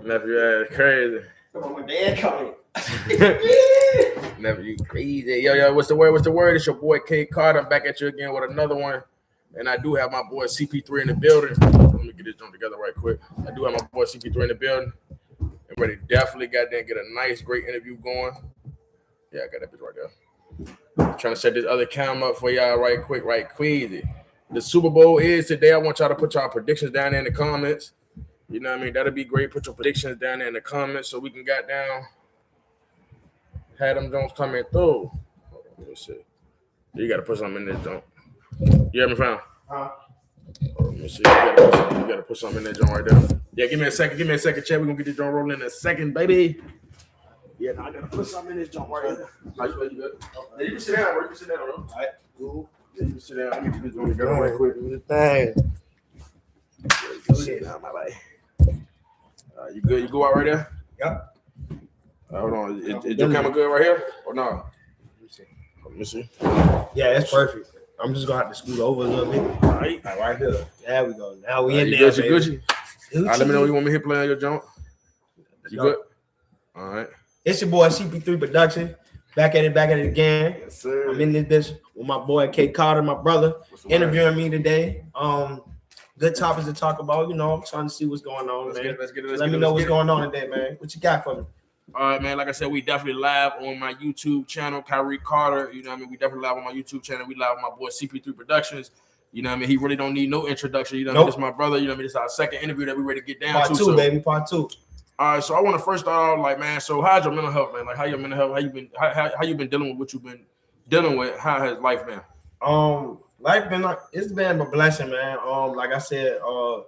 Nephew ass crazy. Come on, my dad coming. Nephew crazy. Yo, what's the word? What's the word? It's your boy K Carter. I'm back at you again with another one. And I do have my boy CP3 in the building. Let me get this joint together right quick. I do have my boy CP3 in the building. I'm ready to definitely got there and get a nice, great interview going. Yeah, I got that bitch right there. Trying to set this other cam up for y'all right quick, right queasy. The Super Bowl is today. I want y'all to put y'all predictions down there in the comments. You know what I mean? That'll be great. Put your predictions down there in the comments so we can get down. Had them Jones coming through. Hold on, let me see. You got to put something in this joint. You hear me, fam? Let me see. You gotta put something in that joint right there. Yeah, give me a second. Give me a second, chat. We're gonna get this joint rolling in a second, baby. Yeah, now I gotta put something in this joint right there. How you good? Okay. You can sit down, bro. You can sit down, bro. All right, cool. Yeah, you can sit down. Let me get this joint together right quick. Do the thing. Yeah, you can sit down, my life. You good? You go out right there? Yep. Hold on. Is your camera good right here or no? Let me see. Yeah, that's perfect. I'm just gonna have to scoot over a little bit. All right here. There we go. Now we in there. Gucci. All right, let me know you want me to hit play on your joint. You good? All right. It's your boy CP3 Production. Back at it again. Yes, sir. I'm in this bitch with my boy K Carter, my brother, interviewing me today. Good topics to talk about. You know, I'm trying to see what's going on, man. Let me know what's going on today, man. What you got for me? All right, man. Like I said, we definitely live on my YouTube channel, Kyrie Carter. You know what I mean? We definitely live on my YouTube channel. We live with my boy CP3 Productions. You know what I mean? He really don't need no introduction. You know what I mean? This is my brother. You know what I mean? This is our second interview that we ready to get down Part two, baby. Part two. All right, so I want to first start off, like, man, so how's your mental health, man? Like, how your mental health? How you been dealing with what you've been dealing with? How has life been? Life been it's been a blessing, man. Like I said, from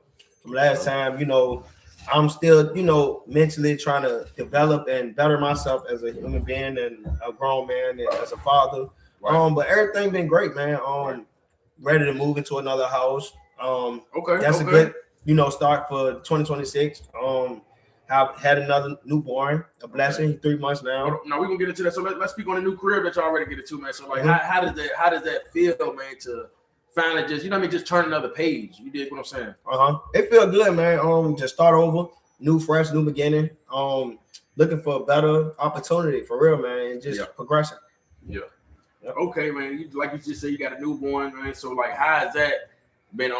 last time, you know, I'm still, you know, mentally trying to develop and better myself as a human being and a grown man and as a father. Right. But everything been great, man. Ready to move into another house. That's a good, you know, start for 2026. Have had another newborn, a blessing. Okay. 3 months now. Now we're gonna get into that. So let's speak on the new career that y'all already get into, man. So like, how does that feel, man? To finally just, you know what I mean, just turn another page. You did what I'm saying? It feel good, man. Just start over, new, fresh, new beginning. Looking for a better opportunity for real, man. And just progressing. Yeah. Okay, man. Like you just said, you got a newborn, man. So like, how has that been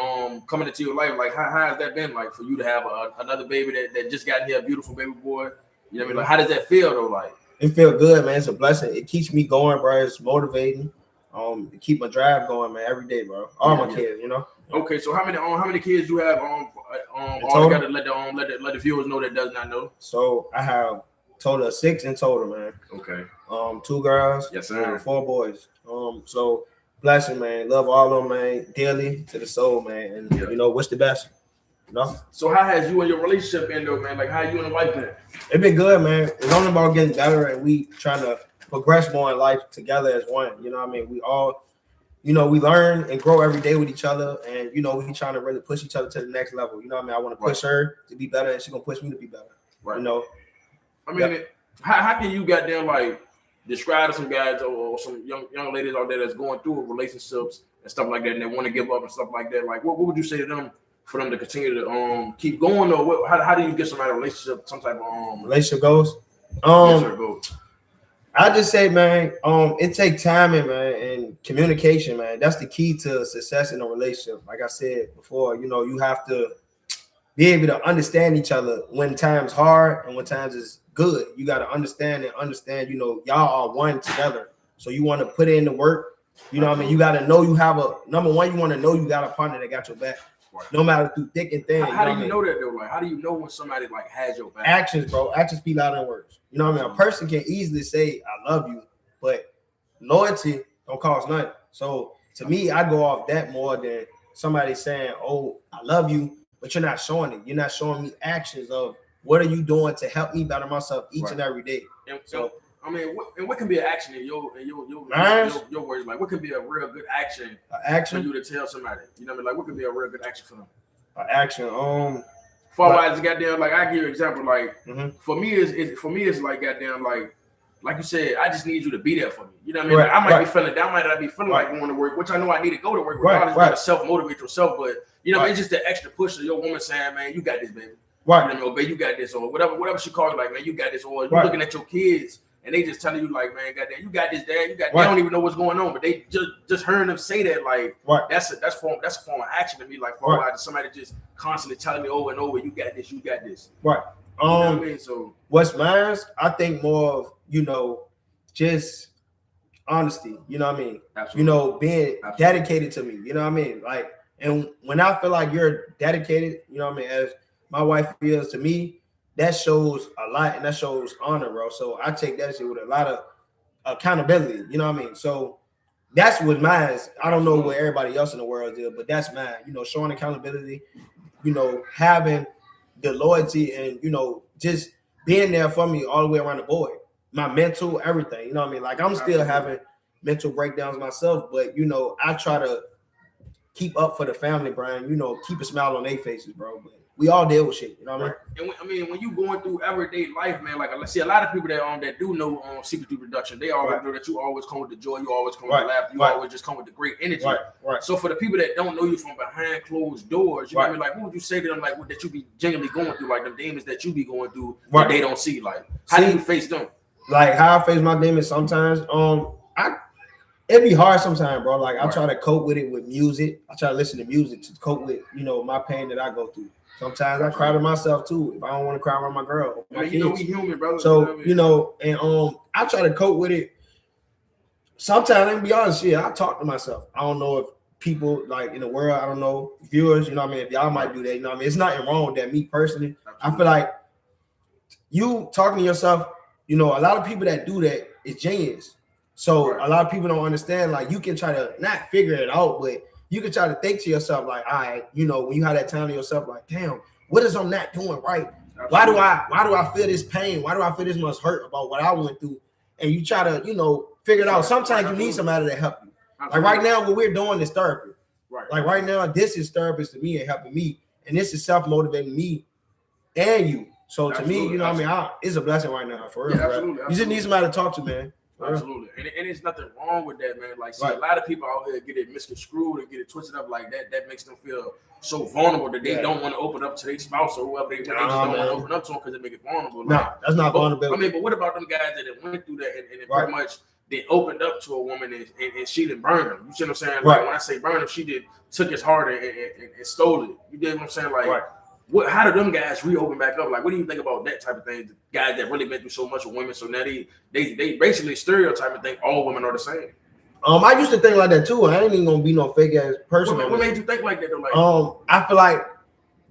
coming into your life? Like, how has that been like for you to have another baby that just got here, a beautiful baby boy? You know what I mean? Like, how does that feel though? Like, it feel good, man. It's a blessing. It keeps me going, bro. It's motivating. To keep my drive going, man, every day, bro. All my kids, you know. Okay, so how many kids you have all together? Let the viewers know that does not know. So I have total of 6 in total, man. Okay. 2 girls, yes, sir, and 4 boys. So blessing, man. Love all of them, man. Dearly to the soul, man. And you know, what's the best? You know? So how has you and your relationship been though, man? Like, how you and the wife been? It been good, man. It's only about getting better, and we trying to progress more in life together as one. You know what I mean? We all, you know, we learn and grow every day with each other, and you know, we trying to really push each other to the next level. You know what I mean? I want to push her to be better, and she's gonna push me to be better. Right. You know. I mean, how can you got there like describe to some guys or some young ladies out there that's going through relationships and stuff like that, and they want to give up and stuff like that? Like, what would you say to them for them to continue to keep going? Or how do you get somebody a relationship, some type of relationship goals? I just say, man, it takes timing, man, and communication, man. That's the key to success in a relationship. Like I said before, you know, you have to be able to understand each other when times hard and when times is good. You got to understand, you know, y'all are one together. So you want to put in the work. You know what I mean? You got to know you have number one, you want to know you got a partner that got your back. Right. No matter through thick and thin. How do you know that though? Like, how do you know when somebody like has your back? Actions, bro. Actions speak louder than words. You know what I mean? A person can easily say I love you, but loyalty don't cost nothing. So to me, I go off that more than somebody saying, "Oh, I love you," but you're not showing it. You're not showing me actions of what are you doing to help me better myself each and every day. And so I mean, what can be an action in your words? Like, what can be a real good action? For you to tell somebody, you know what I mean? Like, what can be a real good action for them? Action. Far as goddamn, like I give you an example. Like for me, it's like goddamn, like you said, I just need you to be there for me. You know what I mean? Like, I might be feeling down, might not be feeling like going to work, which I know I need to go to work. Regardless, you gotta self motivate yourself, but you know, it's just the extra push of your woman saying, "Man, you got this, baby." Right. You know, babe, you got this, or whatever she called you, like, man, you got this, or you looking at your kids and they just telling you, like, man, goddamn, you got this, dad, you got. They don't even know what's going on, but they just hearing them say that, like, that's a form of action to me, like, for somebody just constantly telling me over and over, you got this, you got this. Right. You know what I mean? So what's mine? I think more of, you know, just honesty. You know what I mean? Absolutely. You know, being dedicated to me. You know what I mean? Like, and when I feel like you're dedicated, you know what I mean, as my wife feels to me, that shows a lot, and that shows honor, bro. So I take that shit with a lot of accountability. You know what I mean? So that's what mine is. I don't know what everybody else in the world is, but that's mine. You know, showing accountability. You know, having the loyalty, and, you know, just being there for me all the way around the board. My mental, everything. You know what I mean? Like, I'm still having mental breakdowns myself, but, you know, I try to keep up for the family, Brian. You know, keep a smile on their faces, bro. But we all deal with shit. You know what I mean? And when you going through everyday life, man, like, let's see, a lot of people that do know CP3 production, they always know that you always come with the joy, you always come with the laughter, you always just come with the great energy. So for the people that don't know you from behind closed doors, you know what I mean? Like, what would you say to them, like, what that you be genuinely going through, like, the demons that you be going through that they don't see? Like, how do you face them? Like, how I face my demons sometimes, it be hard sometimes, bro. Like, I try to cope with it with music. I try to listen to music to cope with, you know, my pain that I go through. Sometimes I cry to myself too if I don't want to cry around my girl. My kids. You know, we human, brother. So, you know, and I try to cope with it. Sometimes, let me be honest, I talk to myself. I don't know if people, like, in the world, I don't know, viewers, you know what I mean, if y'all might do that, you know what I mean? It's nothing wrong with that. Me personally, I feel like you talking to yourself, you know, a lot of people that do that is genius. So a lot of people don't understand, like, you can try to not figure it out, but you can try to think to yourself, like, all right, you know, when you have that time to yourself, like, damn, what is I'm not doing right? Why do I feel this pain? Why do I feel this much hurt about what I went through? And you try to, you know, figure it out. Sometimes you need somebody to help you. Like, right now, what we're doing is therapy. Like, right now, this is therapist to me and helping me. And this is self-motivating me and you. So to me, you know what I mean? It's a blessing right now, for real. Absolutely. You just need somebody to talk to, man. Absolutely. And there's nothing wrong with that, man. Like, see, a lot of people out here get it misconstrued and get it twisted up like that. That makes them feel so vulnerable that they don't want to open up to their spouse or whoever they just don't want to open up to them because they make it vulnerable. No, that's not vulnerable. I mean, but what about them guys that went through that and pretty much they opened up to a woman and she didn't burn them? You see what I'm saying? Like, when I say burn them, she took his heart and stole it. You get what I'm saying? Like, how do them guys reopen back up? Like, what do you think about that type of thing? The guys that really been through so much with women, so now they basically stereotype and think all women are the same. I used to think like that too. I ain't even gonna be no fake ass person. What made you think like that though? Like, I feel like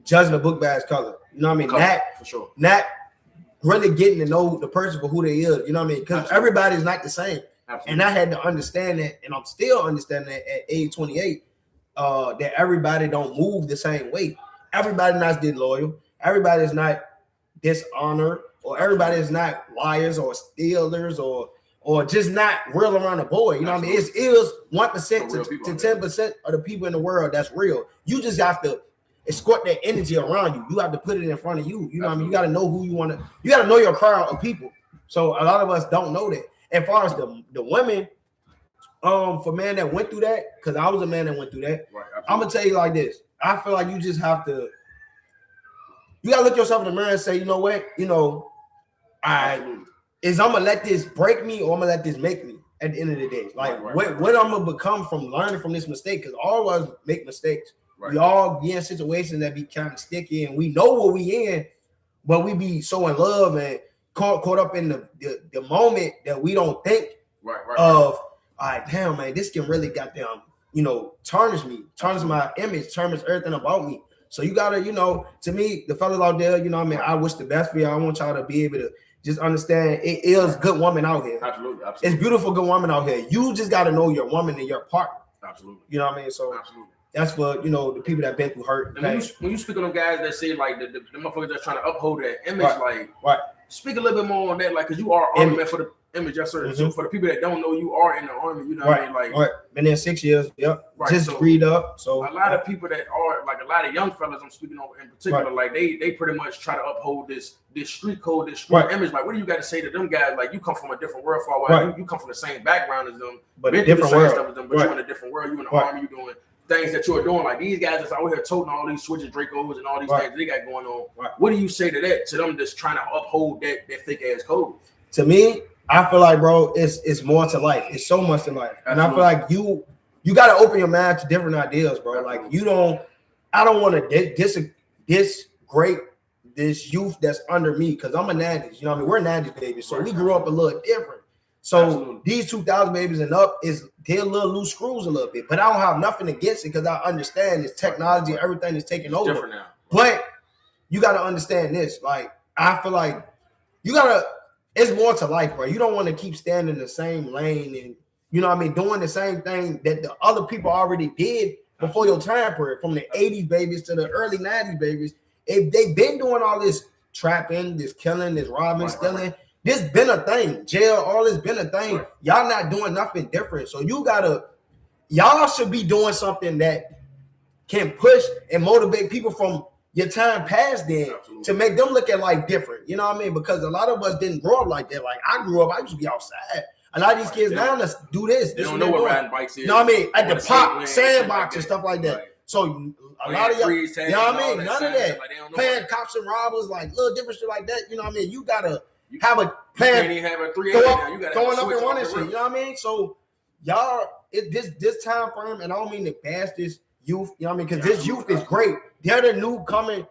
judging a book by its color. You know what I mean? That for sure. Not really getting to know the person for who they is. You know what I mean? Because everybody's not the same. Absolutely. And I had to understand that, and I'm still understanding that at age 28, that everybody don't move the same way. Everybody not disloyal. Everybody is not dishonor, or everybody is not liars or stealers or just not real around the board. You know what I mean? It is 1% to 10% of the people in the world that's real. You just have to escort that energy around you. You have to put it in front of you. You know what I mean? You got to know who you want to. You got to know your crowd of people. So a lot of us don't know that. As far as the women, for man that went through that, because I was a man that went through that. I'm gonna tell you like this. I feel like you just have to. You gotta look yourself in the mirror and say, you know what? You know, I'm gonna let this break me or I'm gonna let this make me at the end of the day. Like, what I'm gonna become from learning from this mistake, because all of us make mistakes. We all be in situations that be kind of sticky, and we know what we in, but we be so in love and caught up in the moment that we don't think of. All right, damn, man, this can really goddamn, you know, tarnish me, tarnish my image, tarnish everything about me. So you gotta, you know, to me, the fellas out there, you know what I mean, I wish the best for you. I want y'all to be able to just understand it is good woman out here. Absolutely. It's beautiful good woman out here. You just gotta know your woman and your partner. Absolutely. You know what I mean? So that's for, you know, the people that been through hurt. And when you speak on them guys that say like the motherfuckers that's trying to uphold that image, speak a little bit more on that, like, because you are army man for the image, yes sir. So for the people that don't know, you are in the army, you know what I mean? Like, been there 6 years, just freed up. So a lot of people that are like a lot of young fellas I'm speaking on in particular, like they pretty much try to uphold this street code, this street image. Like, what do you got to say to them guys? Like, you come from a different world for a while. You come from the same background as them, but different world. Stuff as them, but you're in a different world. You in the army, you doing things that you're doing. Like these guys that's out here toting all these switches, Dracos, and all these things they got going on. Right. What do you say to that? To them just trying to uphold that fake ass code? To me, I feel like, bro, it's more to life. It's so much to life. Absolutely. And I feel like you got to open your mind to different ideas, bro. Absolutely. Like I don't want to disgrade this youth that's under me because I'm a 90s. You know what I mean? We're 90s babies, so we grew up a little different. So absolutely. These 2000 babies and up they're a little loose screws a little bit, but I don't have nothing against it because I understand this technology, everything is taking over. Different now. But you got to understand this. Like I feel like it's more to life, bro. You don't want to keep standing in the same lane and you know what I mean, doing the same thing that the other people already did before your time period, from the 80s babies to the early 90s babies. If they've been doing all this trapping, this killing, this robbing, stealing. This been a thing. Jail, all this been a thing. Right. Y'all not doing nothing different. So y'all should be doing something that can push and motivate people from your time past then. Absolutely. To make them look at life different. You know what I mean? Because a lot of us didn't grow up like that. Like I grew up, I used to be outside. A lot of these kids now let's do this. They don't know what riding bikes is. You know what I mean? At the pop, sandbox and stuff like that. Right. So a lot of y'all, you know what I mean? None of that. Like playing cops and robbers, like little different shit like that. You know what I mean? You gotta have a plan. You can't even have a 3 now. You gotta throwing up and running shit. You know what I mean? So y'all, this time frame, and I don't mean to bash this youth. You know what I mean? Because this youth is great. They're the new coming.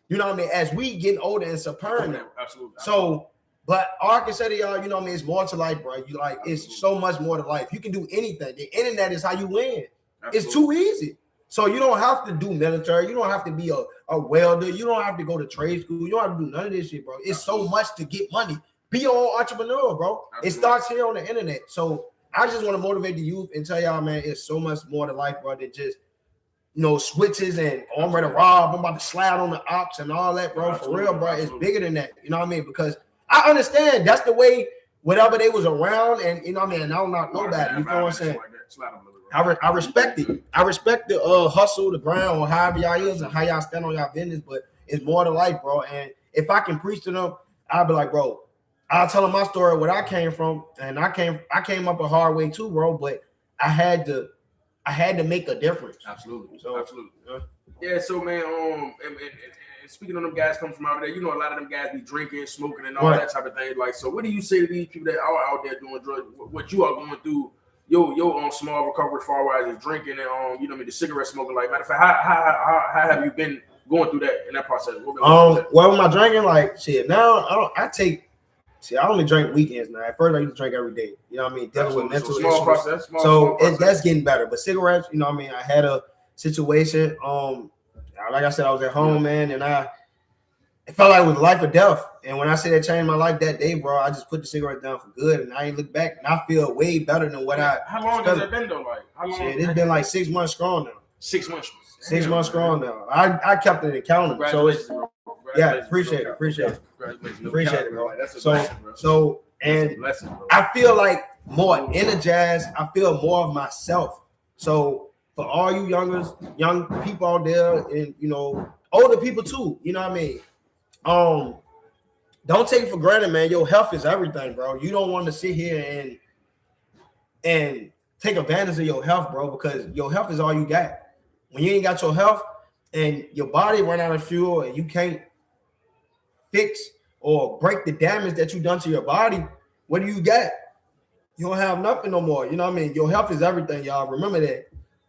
You know what I mean? As we get older and supplying them. Absolutely. So, but all I can say to y'all, you know what I mean? It's more to life, bro. You like it's so much more to life. You can do anything. The internet is how you win. Absolutely. It's too easy. So you don't have to do military. You don't have to be a welder. You don't have to go to trade school. You don't have to do none of this shit, bro. It's so much to get money. Be your own entrepreneur, bro. Absolutely. It starts here on the internet. So I just want to motivate the youth and tell y'all, man, it's so much more to life, bro, than just, you know, switches and I'm ready to rob. I'm about to slide on the ops and all that, bro. Absolutely. For real, bro. It's bigger than that. You know what I mean? Because I understand that's the way whatever they was around, and you know what I mean. And I don't knock nobody. You know what I'm saying? I respect it. I respect the hustle, the grind, or however y'all is and how y'all stand on y'all business. But it's more to life, bro. And if I can preach to them, I'll be like, bro, I'll tell them my story, what I came from, and I came up a hard way too, bro. But I had to make a difference. Absolutely. So, absolutely. Yeah. So man, and speaking of them guys coming from out there, you know, a lot of them guys be drinking, smoking, and all that type of thing. Like, so what do you say to these people that are out there doing drugs? What you are going through? Your small recovery far as is drinking and you know, I mean, the cigarette smoking. Like, matter of fact, how have you been going through that in that process? Well, with my drinking, like shit. Now I only drink weekends now. At first, I used to drink every day. You know what I mean? Dealing with mental issues. Small process. That's getting better. But cigarettes, you know what I mean? I had a situation. Like I said, I was at home, man, and it felt like it was life or death. And when I say that changed my life that day, bro, I just put the cigarette down for good, and I ain't look back, and I feel way better than what I. How long has it been though? Like, how long? Shit, it's been like 6 months strong now. 6 months. 6 months strong now. I kept it accountable. So it's appreciate it, bro. That's a blessing, bro. So and blessing, bro. I feel like more energized. I feel more of myself. So for all you young people out there, and you know, older people too, you know what I mean? Don't take it for granted, man. Your health is everything, bro. You don't want to sit here and take advantage of your health, bro, because your health is all you got. When you ain't got your health and your body run out of fuel and you can't fix or break the damage that you done to your body, what do you got? You don't have nothing no more. You know what I mean? Your health is everything, y'all. Remember that.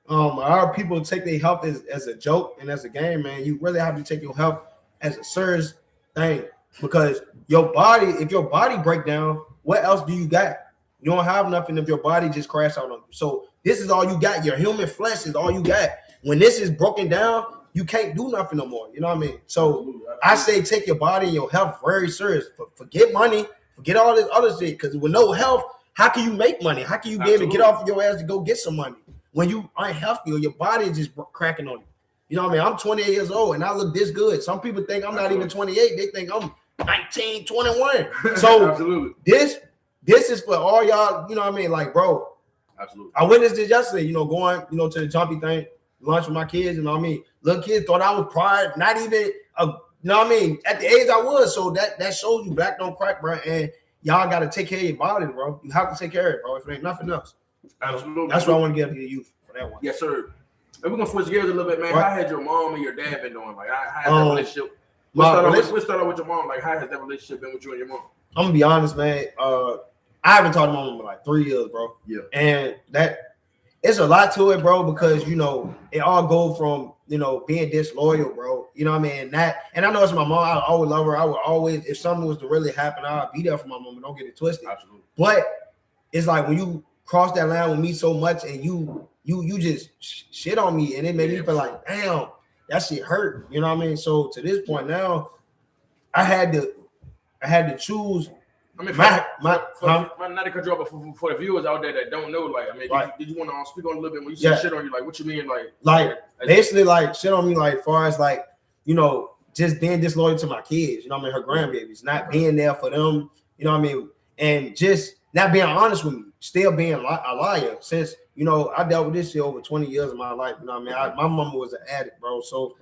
A lot of people take their health as a joke and as a game, man. You really have to take your health as a serious thing, because your body, if your body break down, what else do you got? You don't have nothing if your body just crash out on you. So this is all you got. Your human flesh is all you got. When this is broken down, you can't do nothing no more. You know what I mean? So I say take your body and your health very serious. Forget money, forget all this other shit. Because with no health, how can you make money? How can you be able to get off of your ass to go get some money when you aren't healthy or your body is just cracking on you? You know what I mean? I'm 28 years old and I look this good. Some people think I'm not even 28. They think I'm 19, 21. So this is for all y'all, you know what I mean? Like, bro, absolutely. I witnessed this yesterday, you know, going, you know, to the jumpy thing, lunch with my kids, you know what I mean? Little kids thought I was prior, not even, you know what I mean? At the age I was. So that shows you black don't crack, bro. And y'all got to take care of your body, bro. You have to take care of it, bro, if it ain't nothing else. Absolutely. That's what I want to get to the youth for that one. Yes, sir. we're gonna switch gears a little bit, man. Right. How had your mom and your dad been doing? Like, how has that relationship? Let's start out with your mom. Like, how has that relationship been with you and your mom? I'm gonna be honest, man. I haven't talked to my mom in like 3 years, bro. Yeah. And that it's a lot to it, bro, because you know it all goes from being disloyal, bro. You know what I mean? And I know it's my mom. I always love her. I would always, if something was to really happen, I'd be there for my mom. Don't get it twisted. Absolutely. But it's like when you cross that line with me so much, and you just shit on me, and it made me feel like, damn, that shit hurt. You know what I mean? So to this point now, I had to choose. I mean, not to cut you off, but for the viewers out there that don't know, like, I mean, did you want to speak on a little bit when you say shit on you? Like, what you mean, like basically, like shit on me, like, far as like, just being disloyal to my kids. You know what I mean? Her grandbabies, not being there for them. You know what I mean? And just not being honest with me, still being a liar. Since I dealt with this shit over 20 years of my life. You know what I mean? My mama was an addict, bro. So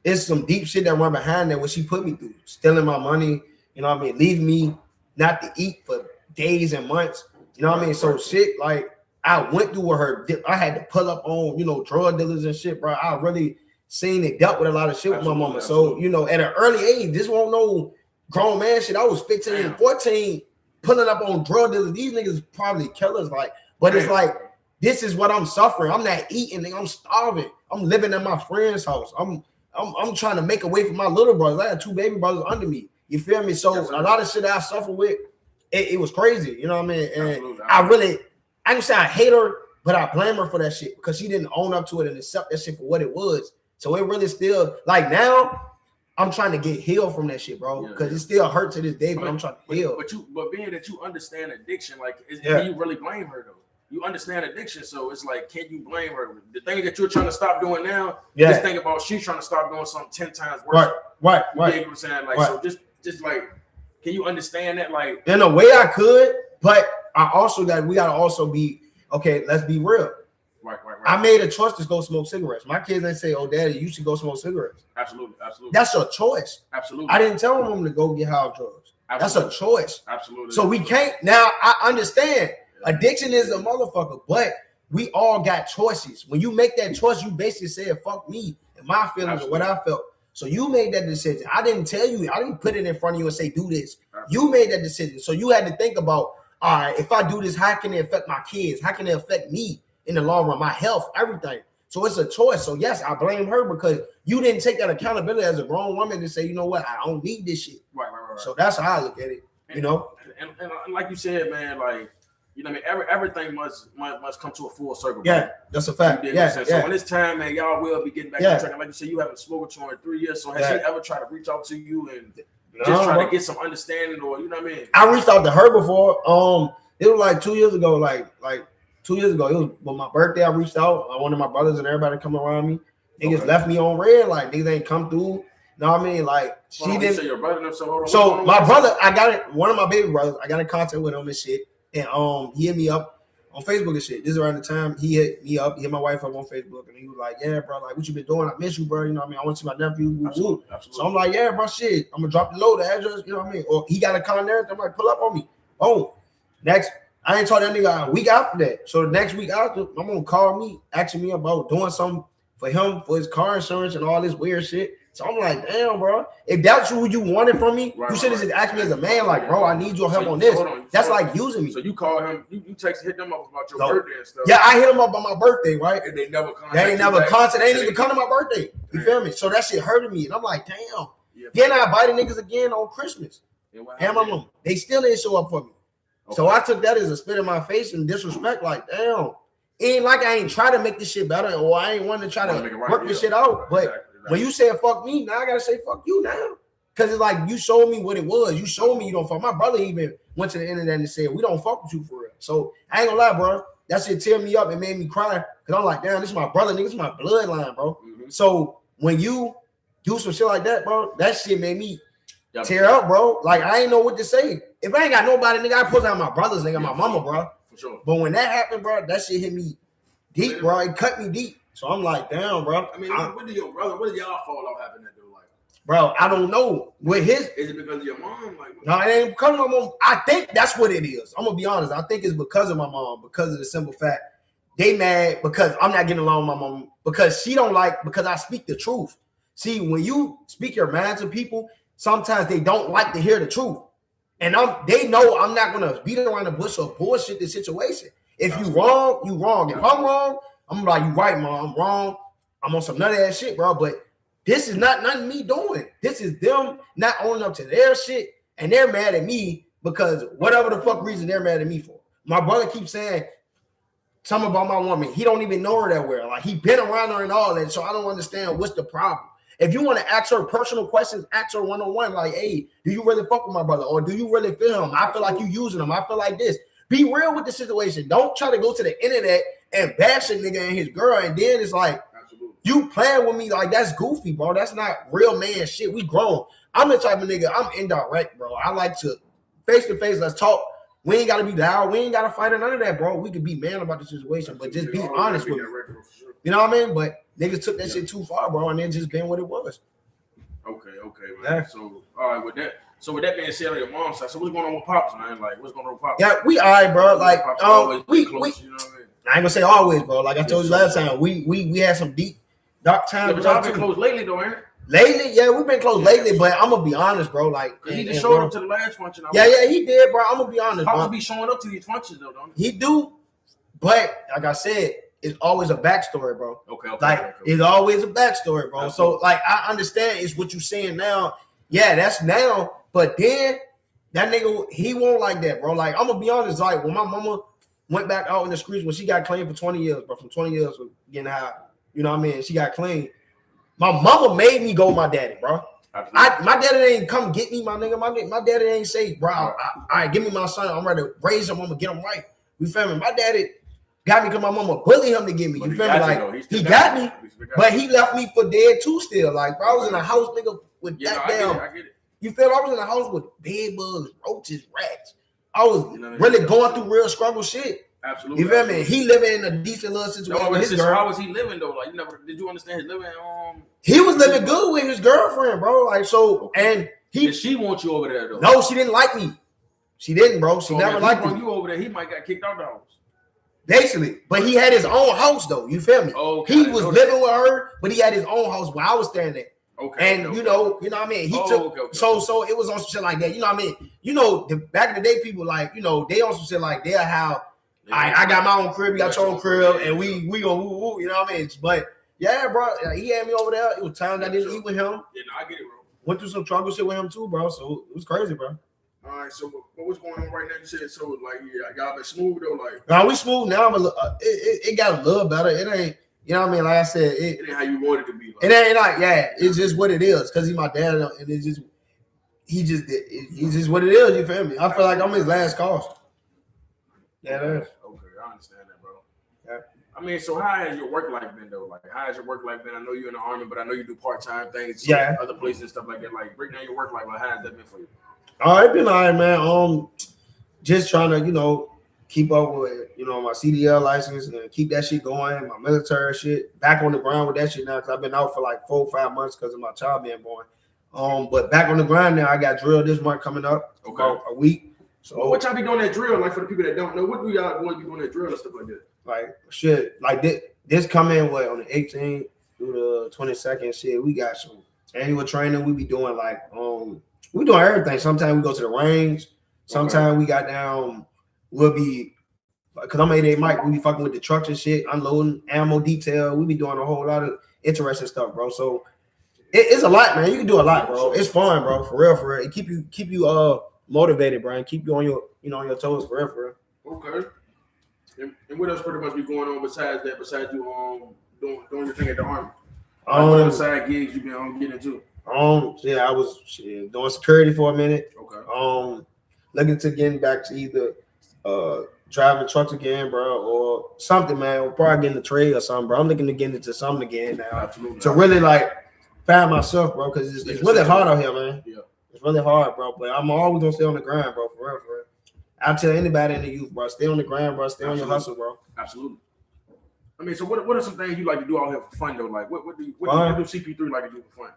it's some deep shit that went behind that what she put me through, stealing my money. You know what I mean? Leave me not to eat for days and months. You know what I mean? So shit, like I went through with her. I had to pull up on, drug dealers and shit, bro. I really seen it, dealt with a lot of shit with my mama. So, at an early age, this won't no grown man shit. I was 15 and 14 pulling up on drug dealers. These niggas probably killers, like, but it's like, this is what I'm suffering. I'm not eating, I'm starving. I'm living at my friend's house. I'm trying to make a way for my little brothers. I had 2 baby brothers under me. You feel me? So a lot of shit that I suffer with, it was crazy. You know what I mean? And I can say I hate her, but I blame her for that shit because she didn't own up to it and accept that shit for what it was. So it really still, like, now I'm trying to get healed from that shit, bro. Because it still hurts to this day, but I'm trying to heal. But being that you understand addiction, like, can you really blame her though? You understand addiction, so it's like, can you blame her? The thing that you're trying to stop doing now, just think about she's trying to stop doing something 10 times worse. Right. You know what I'm saying? Like, so just like, can you understand that? Like, in a way I could, but we gotta also be okay. Let's be real. Right. I made a choice to go smoke cigarettes. My kids ain't say, "Oh, daddy, you should go smoke cigarettes." Absolutely. That's a choice. Absolutely. I didn't tell them to go get high on drugs. That's a choice. Absolutely. So we can't. Now I understand addiction is a motherfucker, but we all got choices. When you make that choice, you basically said, "Fuck me and my feelings and what I felt." So you made that decision. I didn't tell you. I didn't put it in front of you and say, do this. You made that decision. So you had to think about, all right, if I do this, how can it affect my kids? How can it affect me in the long run, my health, everything? So it's a choice. So yes, I blame her because you didn't take that accountability as a grown woman to say, you know what, I don't need this shit. Right. So that's how I look at it, And like you said, man, like, you know what I mean? Everything must come to a full circle. Yeah, right? That's a fact. So when it's time, man, y'all will be getting back on track. Like you said, you haven't spoken to her in 3 years. So has she ever tried to reach out to you and just try to get some understanding, or you know what I mean? I reached out to her before. It was like 2 years ago. Like 2 years ago, it was on my birthday. I reached out. I wanted my brothers and everybody to come around me. Niggas left me on red. Like, niggas ain't come through. You know what I mean? Like, she didn't. So your brother, so my brother, I got it. One of my baby brothers, I got in contact with him and shit. And he hit me up on Facebook and shit. This is around the time he hit me up. He hit my wife up on Facebook, and he was like, "Yeah, bro, like, what you been doing? I miss you, bro. You know what I mean? I want to see my nephew." Absolutely. So I'm like, "Yeah, bro, shit. I'm gonna drop the low, the address. You know what I mean?" Or he got a car there. I'm like, "Pull up on me." Oh, next, I ain't told that nigga a week after that. So the next week after, I'm gonna call me, asking me about doing something for him for his car insurance and all this weird shit. So I'm like, damn, bro. If that's who you wanted from me, you should have just asked me as a man, like, bro, I need your help on this. That's like using me. So you call him, you hit them up about your birthday and stuff. Yeah, I hit them up on my birthday, right? And they never contact. They ain't even come to my birthday. You feel me? So that shit hurted me. And I'm like, damn. Then I invited niggas again on Christmas. And my mom, they still didn't show up for me. So I took that as a spit in my face and disrespect, like, damn. It ain't like I ain't try to make this shit better, or I ain't want to try to work this shit out. But when you said fuck me, now I gotta say fuck you now. Cause it's like you showed me what it was. You showed me you don't fuck. My brother even went to the internet and said we don't fuck with you for real. So I ain't gonna lie, bro. That shit tear me up and made me cry. Cause I'm like, damn, this is my brother, nigga. This is my bloodline, bro. So when you do some shit like that, bro, that shit made me tear up, bro. Like I ain't know what to say. If I ain't got nobody, nigga, I put down my brothers, nigga, my mama, bro. For sure. But when that happened, bro, that shit hit me deep, bro. It cut me deep. So I'm like, damn, bro. I mean, what did y'all fall off having that do? Like, bro, I don't know. With his, is it because of your mom? Like, no, it ain't because of my mom. I think that's what it is. I'm gonna be honest. I think it's because of my mom, because of the simple fact they mad because I'm not getting along with my mom because she don't like because I speak the truth. See, when you speak your mind to people, sometimes they don't like to hear the truth. And they know I'm not gonna beat around the bush or bullshit the situation. If you wrong, you wrong. If I'm wrong, I'm like, you right, mom. I'm wrong. I'm on some nut ass shit, bro. But this is not nothing me doing. This is them not owning up to their shit, and they're mad at me because whatever the fuck reason they're mad at me for. My brother keeps saying something about my woman. He don't even know her that well. Like he been around her and all that. So I don't understand what's the problem. If you want to ask her personal questions, ask her one-on-one. Like, hey, do you really fuck with my brother? Or do you really feel him? I feel like you using him. I feel like this. Be real with the situation. Don't try to go to the internet and bash a nigga and his girl. And then it's like, you playing with me like that's goofy, bro. That's not real man shit. We grown. I'm the type of nigga, I'm indirect, bro. I like to face-to-face, let's talk. We ain't gotta be loud. We ain't gotta fight or none of that, bro. We could be man about the situation, but just be honest with me. You know what I mean? But niggas took that shit too far, bro, and it just been what it was. Okay, man. Yeah. So, all right, with that being said, on your mom's side, so what's going on with Pops, man? Like, what's going on with Pops? Yeah, we all right, bro. Like, we close, you know what I mean? I ain't gonna say always, bro. Like I told you last time, we had some deep, dark times. Yeah, but y'all been close lately, though, ain't it? Lately, yeah, we've been close lately, but I'm gonna be honest, bro. Like, he just showed up to the last function. Yeah, he did, bro. I'm gonna be honest, Pops be showing up to these functions, though, don't he? He do, but like I said, it's always a backstory, bro. Okay. Like, it's always a backstory, bro. Absolutely. So, like, I understand it's what you're saying now. Yeah, that's now, but then that nigga, he won't like that, bro. Like, I'm gonna be honest, like, when my mama went back out in the streets when she got clean for 20 years, bro, from 20 years of getting high, you know what I mean? She got clean. My mama made me go with my daddy, bro. My daddy ain't come get me, my nigga. My daddy ain't say, bro, all right, give me my son. I'm ready to raise him. I'm gonna get him right. You feel me? My daddy got me because my mama bullied him to get me. You feel me? Like, he got me, but he left me for dead too still. Like, bro, I was in a house, nigga, with that damn. I get it. You feel me? I was in a house with bed bugs, roaches, rats. I was really going through real struggle shit. Absolutely. You feel me? He living in a decent little situation with his girl. How was he living though? Like, did you understand his living? He was living good with his girlfriend, bro. Like, so, and did she want you over there though? No, she didn't like me. She didn't, bro. She never liked me. You over there, he might got kicked out the house. Basically, but he had his own house though. You feel me? Okay, he was living with her, but he had his own house where I was staying at. Okay. And you know what I mean? He took so it was on some shit like that. You know what I mean? You know, back in the day, people like, you know, they on some shit like they'll have I got my own crib, you got your own crib, and we go woo, you know what I mean? But yeah, bro, he had me over there. It was times I didn't eat with him. Yeah, no, I get it, bro. Went through some trouble shit with him too, bro. So it was crazy, bro. All right, so what's going on right now? You said so, like, yeah, y'all been smooth though, like. No, we smooth now. But it got a little better. It ain't, you know what I mean? Like I said, it ain't how you want it to be. Like. It ain't like, yeah, it's just what it is. Cause he's my dad, and it's just he's just what it is. You feel me? I feel like I'm his last call. Yeah, that is. Okay, I understand that, bro. Yeah. I mean, so how has your work life been though? Like, how has your work life been? I know you're in the army, but I know you do part-time things, other places and stuff like that. Like, break down your work life. Like, how has that been for you? It's been all right, man. Just trying to, you know, keep up with, you know, my CDL license and keep that shit going. My military shit back on the ground with that shit now because I've been out for like 4 or 5 months because of my child being born. But back on the ground now. I got drilled this month coming up, about a week. So what y'all be doing that drill? Like for the people that don't know, what do y'all want to be doing that drill and stuff like that? Like shit, like this coming on the 18th through the 22nd. Shit, we got some annual training. We be doing like we doing everything. Sometimes we go to the range. Sometimes we got down. We'll be because I'm 88 Mike. We be fucking with the trucks and shit, unloading ammo detail. We be doing a whole lot of interesting stuff, bro. So it's a lot, man. You can do a lot, bro. It's fun, bro. For real. It keep you motivated, Brian. Keep you on your on your toes, for real. Okay. And what else pretty much be going on besides that? Besides you doing your thing at the army? What other side gigs you been getting into? Yeah, I was doing security for a minute. Okay. Looking to getting back to either driving trucks again, bro, or something, man. We'll probably get in the trade or something, bro. I'm looking to get into something again now. Absolutely. To really like find myself, bro, because it's really hard out here, man. Yeah. It's really hard, bro. But I'm always gonna stay on the grind, bro. For real. I tell anybody in the youth, bro, stay on the grind, bro. Stay on your hustle, bro. Absolutely. I mean, so what are some things you like to do out here for fun though? Like what do CP3 like to do for fun?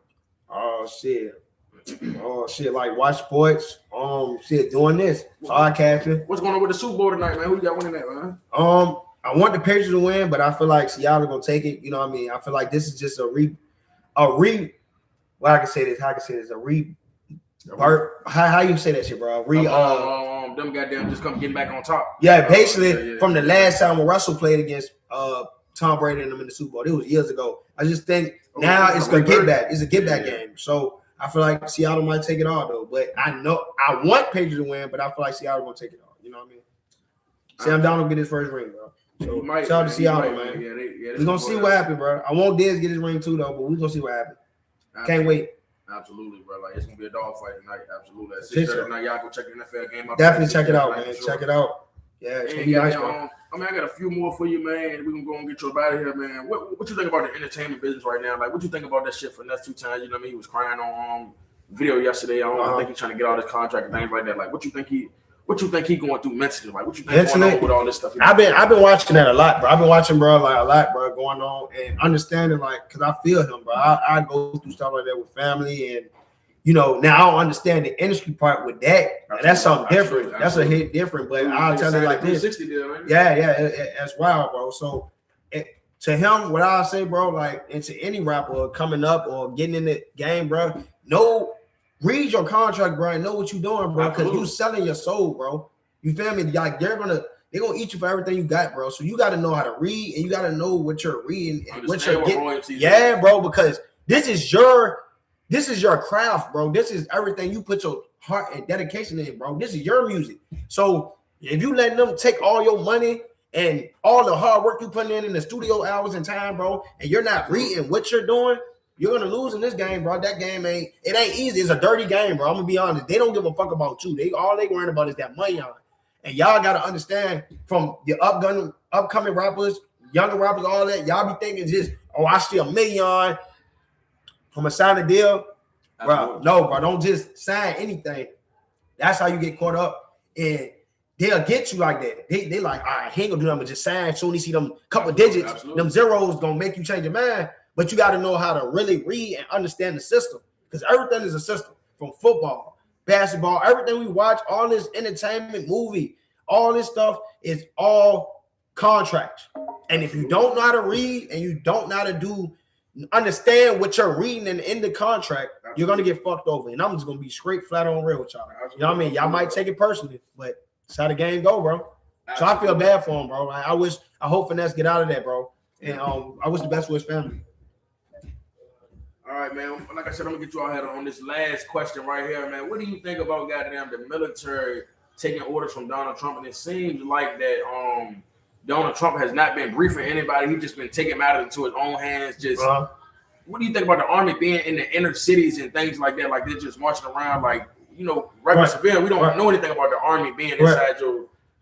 Oh shit, like watch sports. Doing this podcasting. What's going on with the Super Bowl tonight, man? Who you got winning that, man? I want the Patriots to win, but I feel like Seattle gonna take it. You know what I mean? I feel like this is just well, I can say this. How I can say this? How you say that shit, bro? Them goddamn just come getting back on top. Yeah, basically from the last time when Russell played against Tom Brady and them in the Super Bowl. It was years ago. I just think now it's gonna get back. It's a get back game. So I feel like Seattle might take it all though. But I know I want Patriots to win, but I feel like Seattle gonna take it all. You know what I mean? Sam Donald get his first ring, bro. So shout out to Seattle, man. We're gonna see what happens, bro. I want Diz get his ring too, though, but we're gonna see what happens. Can't wait. Absolutely, bro. Like it's gonna be a dog fight tonight. Absolutely. At 6:30 tonight, y'all go check the NFL game out. Definitely check it out, man. Check it out. Yeah, it's gonna be nice, bro. I mean, I got a few more for you, man. And we're gonna go and get you out of here, man. What you think about the entertainment business right now? Like, what you think about that shit for the next 2 times? You know what I mean? He was crying on video yesterday. I think he's trying to get all this contract and things like that. Like, what you think he going through mentally? Like, what you think going on with all this stuff? I've been watching that a lot, bro. I've been watching, bro, like a lot, bro, going on and understanding, like, because I feel him, bro. I go through stuff like that with family, and you know, now I don't understand the industry part with that. That's something different. That's a hit different. But I'll tell you like this. Yeah, that's wild, bro. So to him, what I'll say, bro, like, and to any rapper coming up or getting in the game, bro, read your contract, bro, and know what you're doing, bro, because you selling your soul, bro. You feel me? Like they're gonna eat you for everything you got, bro. So you got to know how to read, and you got to know what you're reading and what you're getting. Yeah, bro, because this is your craft, bro. This is everything you put your heart and dedication in, bro. This is your music. So if you let them take all your money and all the hard work you put in the studio hours and time, bro, and you're not reading what you're doing, you're gonna lose in this game, bro. That game ain't easy. It's a dirty game, bro. I'm gonna be honest. They don't give a fuck about you. All they worrying about is that money on. And y'all gotta understand from the upcoming rappers, younger rappers, all that. Y'all be thinking just, I see $1 million. I'm gonna sign a deal, bro. No, bro. Don't just sign anything. That's how you get caught up, and they'll get you like that. They like, all right, he ain't gonna do nothing but just sign. Soon as you see them couple digits, them zeros gonna make you change your mind. But you got to know how to really read and understand the system, because everything is a system. From football, basketball, everything we watch, all this entertainment, movie, all this stuff is all contracts. And if you don't know how to read and you don't know how to understand what you're reading in the contract, you're gonna get fucked over. And I'm just gonna be straight flat on real with y'all. You know what I mean? Y'all might take it personally, but it's how the game go, bro. So I feel bad for him, bro. I hope Finesse get out of that, bro. And I wish the best for his family. All right, man. Like I said, I'm gonna get you all ahead on this last question right here, man. What do you think about goddamn the military taking orders from Donald Trump? And it seems like that Donald Trump has not been briefing anybody. He's just been taking matters into his own hands. What do you think about the army being in the inner cities and things like that? Like they're just marching around, like, you know, regular civilian. We don't know anything about the army being inside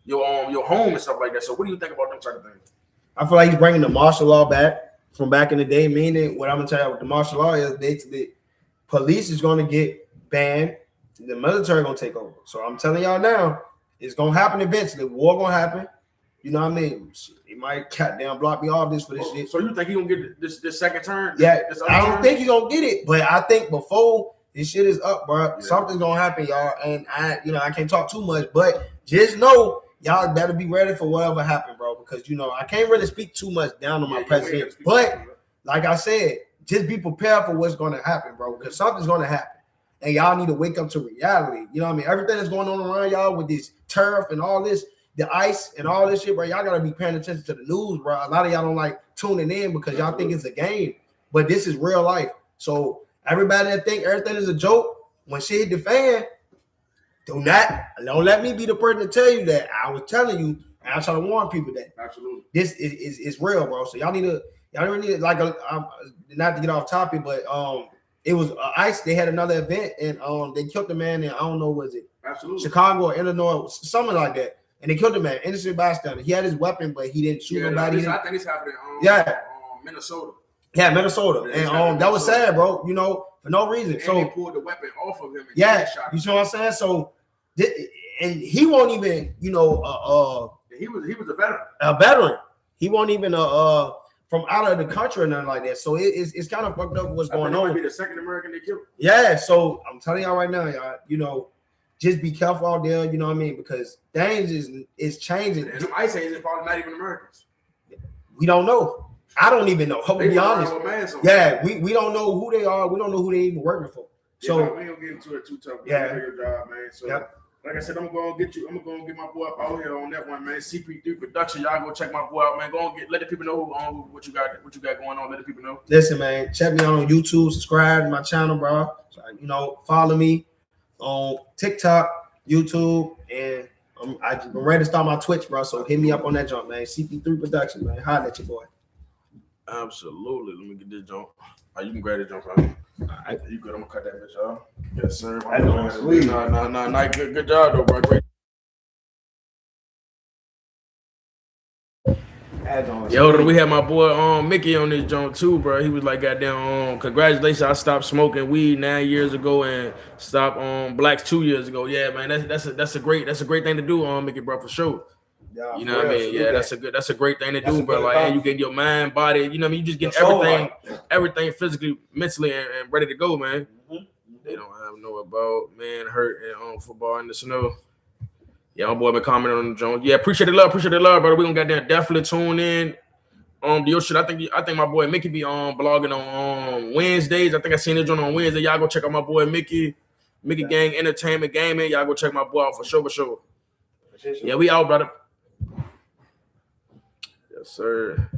your home and stuff like that. So what do you think about them type of things? I feel like he's bringing the martial law back from back in the day, meaning what I'm gonna tell you what the martial law is, the police is gonna get banned, the military gonna take over. So I'm telling y'all now, it's gonna happen eventually. War gonna happen. You know what I mean? He might goddamn block me off this for this shit. So you think he gonna get this second turn? Yeah, I don't think he's gonna get it, but I think before this shit is up, bro, something's gonna happen, y'all. And I can't talk too much, but just know y'all better be ready for whatever happened, bro, because, you know, I can't really speak too much down on my president. But like I said, just be prepared for what's going to happen, bro, because something's going to happen. And y'all need to wake up to reality. You know what I mean? Everything that's going on around y'all with this turf and all this, the ice and all this shit, bro, y'all got to be paying attention to the news, bro. A lot of y'all don't like tuning in because y'all think it's a game. But this is real life. So everybody that think everything is a joke, when shit hit the fan, don't let me be the person to tell you that. I was telling you, and I try to warn people that this is real, bro. So y'all really need like not to get off topic, but it was ICE. They had another event and they killed the man in, I don't know, was it Chicago or Illinois, something like that, and they killed the man, innocent bystander. He had his weapon, but he didn't shoot nobody. I think it's happening. Minnesota. Yeah, Minnesota, and that was sad, bro. You know, for no reason. And so they pulled the weapon off of him. And you see what I'm saying? So, and he won't even, you know, he was a veteran. A veteran. He won't even from out of the country or nothing like that. So it's kind of fucked up what's going on. Might be the second American they killed. Yeah. So I'm telling y'all right now, y'all, you know, just be careful out there. You know what I mean? Because things is changing. And ICE agents probably not even Americans. We don't know. I don't even know. I'll be honest. Yeah, we don't know who they are. We don't know who they even working for. So yeah, we don't get into it too tough. Yeah, your job, man. So like I said, I'm gonna get my boy up out here on that one, man. CP3 production. Y'all go check my boy out, man. Go let the people know what you got going on. Let the people know. Listen, man, check me out on YouTube. Subscribe to my channel, bro. You know, follow me on TikTok, YouTube, and I'm ready to start my Twitch, bro. So hit me up on that jump, man. CP3 production, man. Holla at your boy. Absolutely. Let me get this jump. You can grab this jump, man. You good? I'm gonna cut that bitch off. Yes, sir. Nah. Good job, though, bro. Great. Yo, we had my boy Mickey on this joint too, bro. He was like, goddamn, congratulations, I stopped smoking weed 9 years ago and stopped blacks 2 years ago. Yeah, man, that's a great thing to do, Mickey, bro, for sure. Yeah, you know what I mean? Yeah, that's a great thing to do, bro. Like, and you get your mind, body, you know what I mean? You just get everything physically, mentally, and ready to go, man. Mm-hmm. They don't have no about man hurt and football in the snow. Yeah, my boy been commenting on the joint. Yeah, appreciate the love, brother. We gonna definitely tune in to your shit. I think my boy Mickey be blogging on Wednesdays. I think I seen it on Wednesday. Y'all go check out my boy Mickey Gang Entertainment Gaming. Y'all go check my boy out for sure. Yeah, we out, brother. Yes, sir.